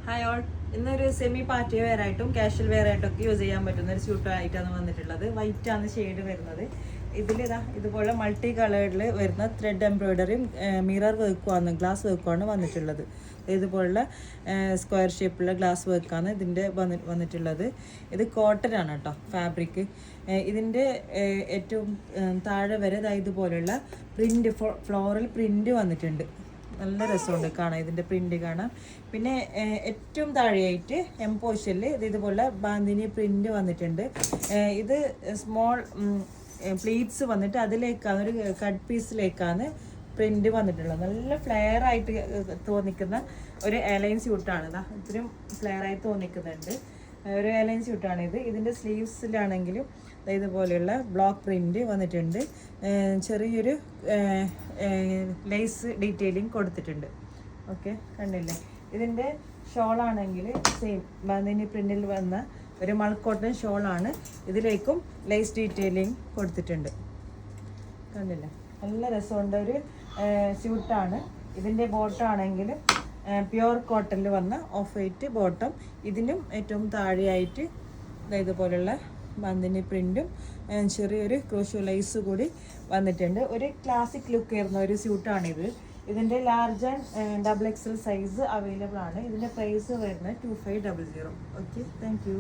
Hi all. ഇന്നൊരു semi party wear ആയിട്ടും casual wear ആയിട്ടൊക്കെ യൂസ് ചെയ്യാൻ പറ്റുന്ന ഒരു സ്യൂട്ട് ആയിട്ടാണ് വന്നിട്ടുള്ളത്. വൈറ്റ് ആണ് ഷെയ്ഡ് വരുന്നത്. ഇതിലിതാ ഇതുപോലെ മൾട്ടി കളറിൽ വരുന്ന ത്രെഡ് എംബ്രോയിഡറിയും മിറർ വർക്കുമാണ്, ഗ്ലാസ് വർക്കുമാണ് വന്നിട്ടുള്ളത്. ഇതുപോലുള്ള സ്ക്വയർ ഷേപ്പിലുള്ള ഗ്ലാസ് വർക്കാണ് ഇതിൻ്റെ വന്നിട്ടുള്ളത്. ഇത് കോട്ടൺ ആണ് കേട്ടോ ഫാബ്രിക്. ഇതിൻ്റെ ഏറ്റവും താഴെ വരെ ഇതുപോലുള്ള പ്രിൻ്റ്, ഫ്ലോറൽ പ്രിൻ്റ് വന്നിട്ടുണ്ട്. നല്ല രസമുണ്ട് കാണാൻ, ഇതിൻ്റെ പ്രിൻ്റ് കാണാം. പിന്നെ ഏറ്റവും താഴെയായിട്ട് എംപോഷനിൽ ഇതുപോലെ ബാന്തിനി പ്രിൻ്റ് വന്നിട്ടുണ്ട്. ഇത് സ്മോൾ പ്ലീറ്റ്സ് വന്നിട്ട് അതിലേക്കാണ്, ഒരു കട്ട് പീസിലേക്കാണ് പ്രിൻ്റ് വന്നിട്ടുള്ളത്. നല്ല ഫ്ലെയർ ആയിട്ട് തോന്നിക്കുന്ന ഒരു എലൈൻ സ്യൂട്ടാണ്. ഇത്രയും ഫ്ലെയർ ആയി തോന്നിക്കുന്നുണ്ട്. ഒരു എലൈൻ സ്യൂട്ടാണിത്. ഇതിൻ്റെ സ്ലീവ്സിലാണെങ്കിലും ഇതുപോലെയുള്ള ബ്ലോക്ക് പ്രിൻ്റ് വന്നിട്ടുണ്ട്. ചെറിയൊരു ലേസ് ഡീറ്റെയിലിംഗ് കൊടുത്തിട്ടുണ്ട്. ഓക്കെ, കണ്ടില്ലേ? ഇതിൻ്റെ ഷോളാണെങ്കിൽ സെയിം ബാന്തിനി പ്രിൻറ്റിൽ വന്ന ഒരു മൾക്കോട്ടൺ ഷോളാണ്. ഇതിലേക്കും ലേസ് ഡീറ്റെയിലിംഗ് കൊടുത്തിട്ടുണ്ട്. കണ്ടില്ലേ? നല്ല രസമുണ്ട്. ഒരു സ്യൂട്ടാണ്. ഇതിൻ്റെ ബോട്ടം ആണെങ്കിൽ പ്യുവർ കോട്ടണിൽ വന്ന ഓഫ് വൈറ്റ് ബോട്ടം. ഇതിനും ഏറ്റവും താഴെയായിട്ട് ഇതുപോലുള്ള ബാന്തിനി പ്രിൻറ്റും ചെറിയൊരു ക്രോഷോ ലൈസ് കൂടി വന്നിട്ടുണ്ട്. ഒരു ക്ലാസിക് ലുക്ക് ആയിരുന്ന ഒരു സ്യൂട്ടാണിത്. ഇതിൻ്റെ large and XXL size available ആണ്. ഇതിൻ്റെ പ്രൈസ് വരുന്നത് 2500. Okay, thank you.